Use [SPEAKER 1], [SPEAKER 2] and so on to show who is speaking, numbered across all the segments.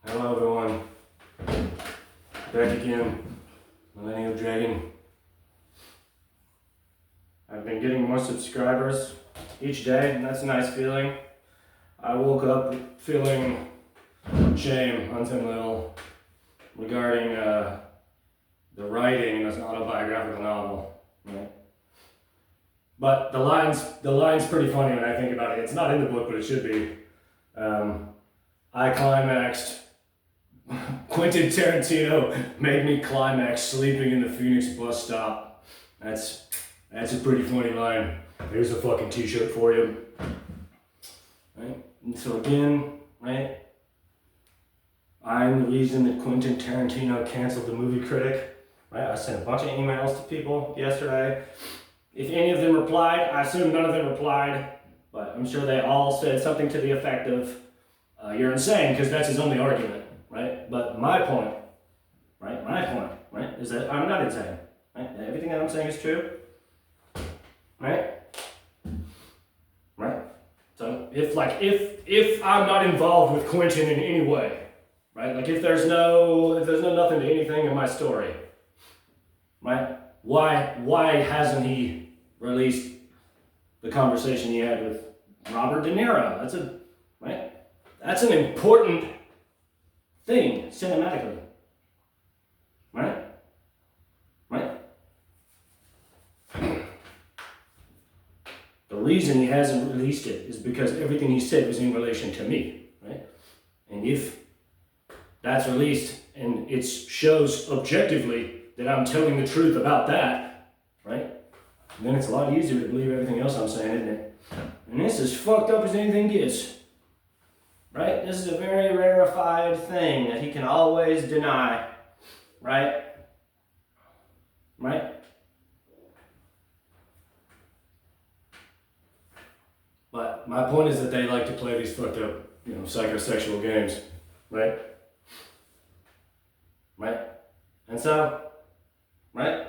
[SPEAKER 1] Hello everyone, back again, Millennial Dragon. I've been getting more subscribers each day, and that's a nice feeling. I woke up feeling shame on some level regarding the writing in this autobiographical novel, right? But the line's pretty funny when I think about it. It's not in the book, but it should be. I climaxed. Quentin Tarantino made me climax sleeping in the Phoenix bus stop. That's a pretty funny line. There's a fucking t-shirt for you. Right? And so again, right? I'm the reason that Quentin Tarantino canceled the movie Critic. Right? I sent a bunch of emails to people yesterday. If any of them replied, I assume none of them replied, but I'm sure they all said something to the effect of, you're insane, because that's his only argument, right? But my point, right, is that I'm not insane, right? Everything that I'm saying is true, right? Right? So if I'm not involved with Quentin in any way, right? Like if there's nothing to anything in my story, right? Why hasn't he released the conversation he had with Robert De Niro? That's an important thing cinematically, right? The reason he hasn't released it is because everything he said was in relation to me, right? And if that's released and it shows objectively that I'm telling the truth about that, right? Then it's a lot easier to believe everything else I'm saying, isn't it? And this is fucked up as anything gets. Right? This is a very rarefied thing that he can always deny. Right? Right? But my point is that they like to play these fucked up, psychosexual games. Right? Right? And so, right?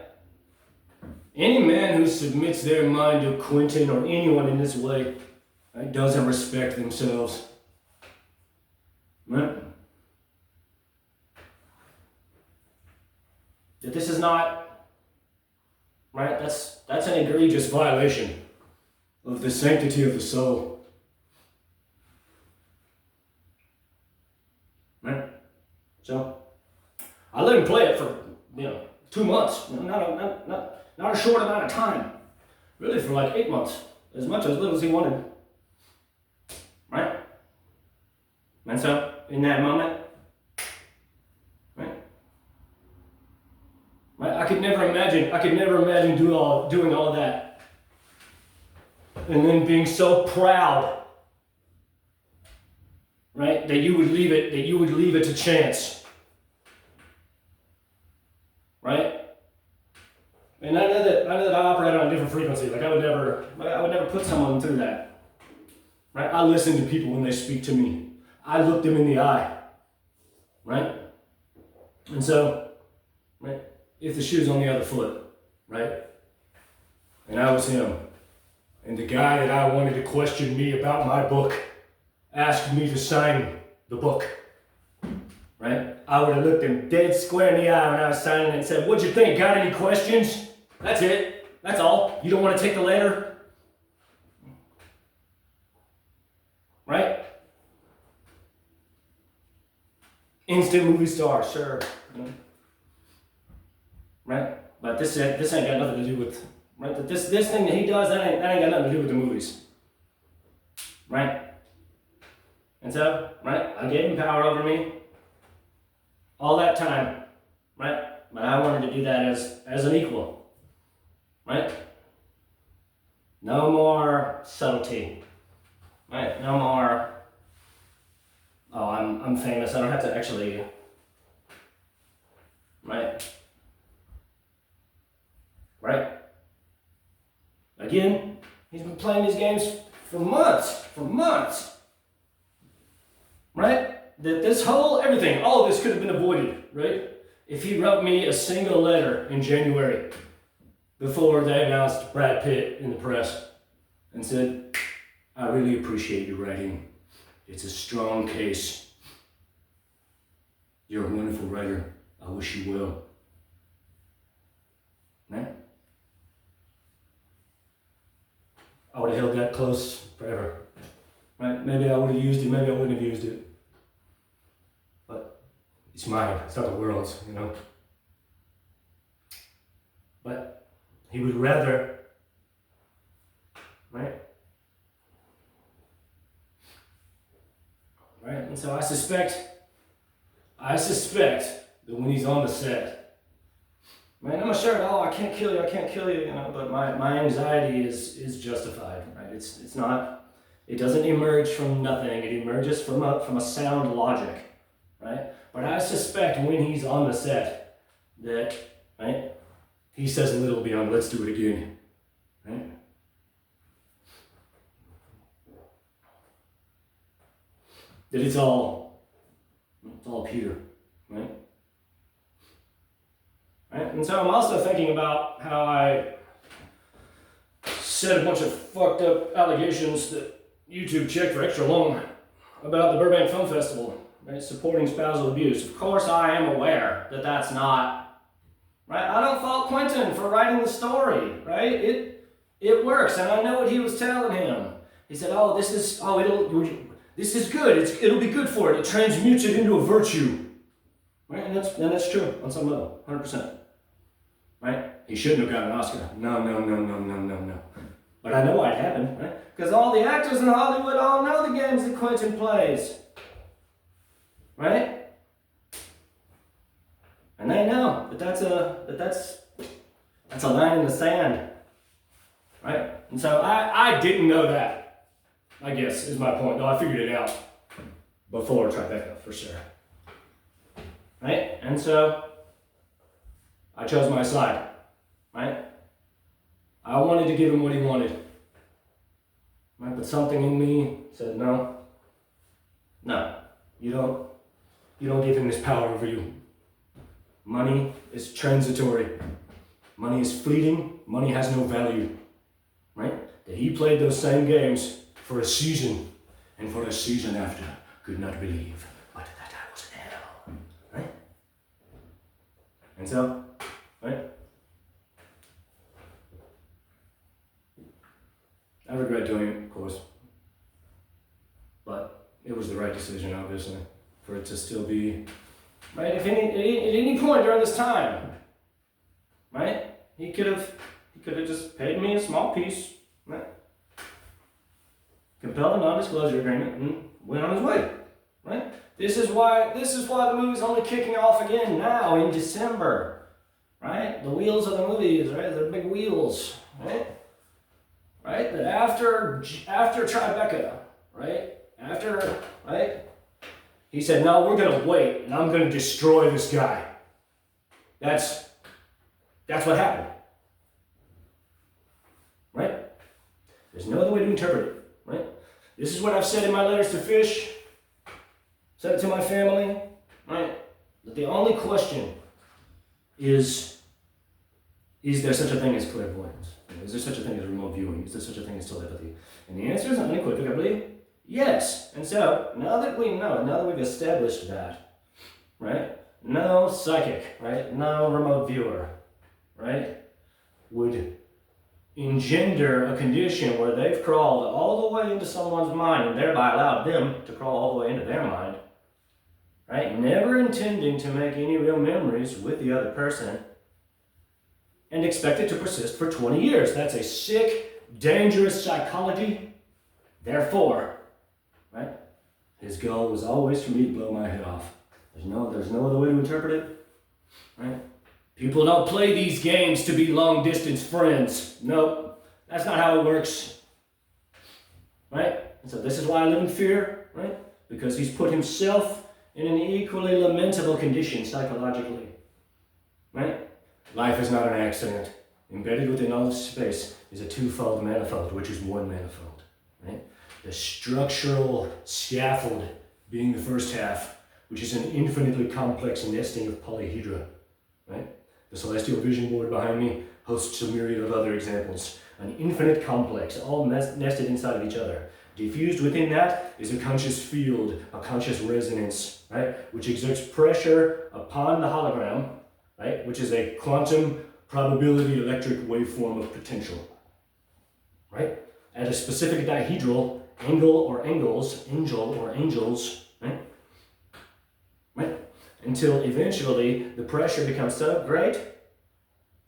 [SPEAKER 1] Any man who submits their mind to Quentin or anyone in this way, right, doesn't respect themselves. Right? That this is not, right? That's an egregious violation of the sanctity of the soul. Right? So I let him play it for 2 months. Not a short amount of time. Really for like 8 months. As little as he wanted. Right? And so in that moment, right? I could never imagine doing all of that. And then being so proud, right, that you would leave it to chance. Right? And I know that I operate on a different frequency. Like I would never put someone through that. Right? I listen to people when they speak to me. I look them in the eye, right? And so, right, if the shoe's on the other foot, right, and I was him, and the guy that I wanted to question me about my book asked me to sign the book, right, I would have looked him dead square in the eye when I was signing it and said, "What'd you think? Got any questions? That's it. That's all. You don't want to take the letter?" Right? Instant movie star, sure. Right? But this ain't got nothing to do with, right? This thing that he does, that ain't got nothing to do with the movies. Right? And so, right, I gave him power over me all that time. Right? But I wanted to do that as an equal. Right? No more subtlety. Right? No more, oh, I'm famous, I don't have to actually, right? Right? Again, he's been playing these games for months. Right? That this whole, everything, all of this could have been avoided, right? If he wrote me a single letter in January before they announced Brad Pitt in the press and said, "I really appreciate your writing. It's a strong case. You're a wonderful writer. I wish you well. Right? I would have held that close forever. Right? Maybe I would have used it, maybe I wouldn't have used it. But it's mine, it's not the world's, you know? But he would rather, right? Right? And so I suspect that when he's on the set, man, I'm sure, oh, I can't kill you, you know, but my anxiety is justified, right? It's not, it doesn't emerge from nothing, it emerges from a sound logic, right? But I suspect when he's on the set that, right, he says a little beyond, let's do it again, right? That it's all Peter, right? Right? And so I'm also thinking about how I said a bunch of fucked up allegations that YouTube checked for extra long about the Burbank Film Festival, right? Supporting spousal abuse. Of course, I am aware that that's not, right? I don't fault Quentin for writing the story, right? It works, and I know what he was telling him. He said, "Oh, this is good. It'll be good for it. It transmutes it into a virtue." Right? And that's true on some level, 100%. Right? He shouldn't have gotten an Oscar. No. But I know why it happened, right? Because all the actors in Hollywood all know the games that Quentin plays. Right? And they know that that's a line in the sand. Right? And so I didn't know that, I guess, is my point. No, I figured it out before Tribeca, for sure. Right? And so I chose my side. Right? I wanted to give him what he wanted. Right? But something in me said, no, you don't give him this power over you. Money is transitory. Money is fleeting. Money has no value. Right? That he played those same games for a season, and for a season after, could not believe, but that I was in hell. Right? And so, right? I regret doing it, of course. But it was the right decision, obviously, for it to still be, right? If at any point during this time, right? He could have just paid me a small piece, right? Compelled a non-disclosure agreement and went on his way, right? This is why the movie's only kicking off again now in December, right? The wheels of the movies, right? They're big wheels, right? Right? That after Tribeca, right? Right? He said, no, we're gonna wait and I'm gonna destroy this guy. That's what happened. Right? There's no other way to interpret it, right? This is what I've said in my letters to Fish, said it to my family, right? That the only question is there such a thing as clairvoyance? Is there such a thing as remote viewing? Is there such a thing as telepathy? And the answer is unequivocally yes. And so, now that we've established that, right? No psychic, right? No remote viewer, right? Would engender a condition where they've crawled all the way into someone's mind and thereby allowed them to crawl all the way into their mind, right? Never intending to make any real memories with the other person and expect it to persist for 20 years. That's a sick, dangerous psychology. Therefore, right? His goal was always for me to blow my head off. There's no other way to interpret it, right? People don't play these games to be long-distance friends. Nope, that's not how it works, right? And so this is why I live in fear, right? Because he's put himself in an equally lamentable condition psychologically, right? Life is not an accident. Embedded within all of space is a twofold manifold, which is one manifold, right? The structural scaffold being the first half, which is an infinitely complex nesting of polyhedra, right? The celestial vision board behind me hosts a myriad of other examples. An infinite complex, all nested inside of each other. Diffused within that is a conscious field, a conscious resonance, right? Which exerts pressure upon the hologram, right? Which is a quantum probability electric waveform of potential, right? At a specific dihedral angle or angles, angels, right? Right? Until eventually the pressure becomes so great,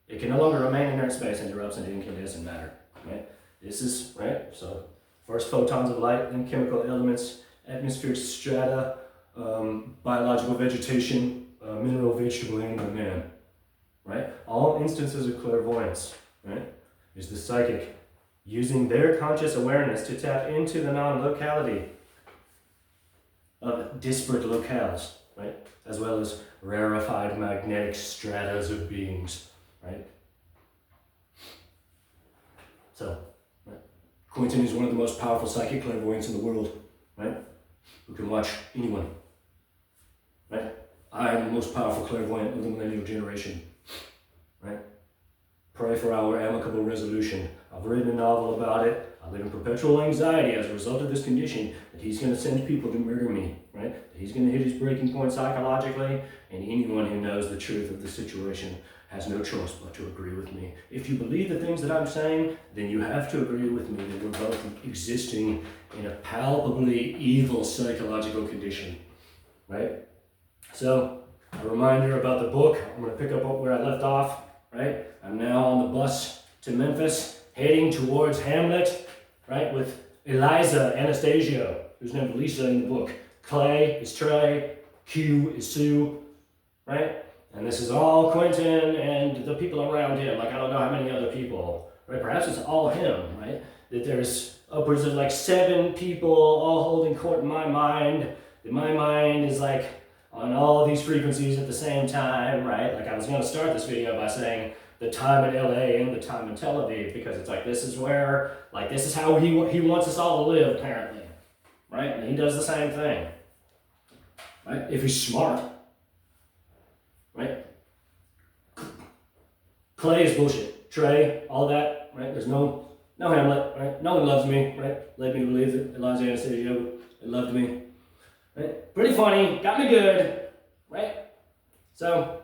[SPEAKER 1] it can no longer remain in inert space and erupts into incandescent matter, right? This is, right? So first photons of light, then chemical elements, atmospheric strata, biological vegetation, mineral, vegetable, animal, man, right? All instances of clairvoyance, right? Is the psychic using their conscious awareness to tap into the non-locality of disparate locales, right? As well as rarefied magnetic stratas of beings, right? So, right? Quentin is one of the most powerful psychic clairvoyants in the world, right? Who can watch anyone, right? I am the most powerful clairvoyant of the millennial generation, right? Pray for our amicable resolution. I've written a novel about it. I live in perpetual anxiety as a result of this condition that he's going to send people to murder me, right? That he's going to hit his breaking point psychologically, and anyone who knows the truth of the situation has no choice but to agree with me. If you believe the things that I'm saying, then you have to agree with me that we're both existing in a palpably evil psychological condition, right? So, a reminder about the book. I'm going to pick up where I left off, right? I'm now on the bus to Memphis, heading towards Hamlet, right, with Eliza Anastasio, who's named Lisa in the book. Clay is Trey, Q is Sue, right? And this is all Quentin and the people around him. Like, I don't know how many other people, right? Perhaps it's all him, right? That there's upwards of like 7 people all holding court in my mind. That my mind is like on all these frequencies at the same time, right? Like, I was going to start this video by saying the time in LA and the time in Tel Aviv, because it's like, this is where, like, this is how he wants us all to live, apparently, right? And he does the same thing, right? If he's smart, right? Clay is bullshit. Trey, all that, right? There's no Hamlet, right? No one loves me, right? Led me to believe that Eliza Anastasio loved me, right? Pretty funny, got me good, right? So,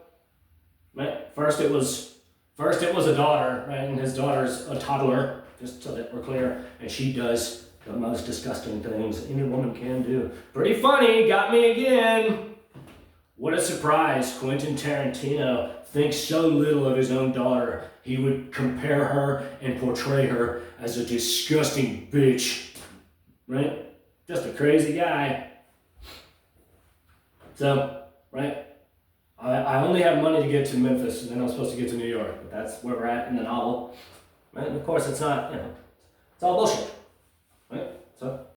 [SPEAKER 1] right? First it was a daughter, right? And his daughter's a toddler, just so that we're clear, and she does the most disgusting things any woman can do. Pretty funny, got me again. What a surprise, Quentin Tarantino thinks so little of his own daughter, he would compare her and portray her as a disgusting bitch, right? Just a crazy guy. So, right? I only have money to get to Memphis, and then I'm supposed to get to New York. But that's where we're at in the novel. Right? And of course, it's not, it's all bullshit. Right? So,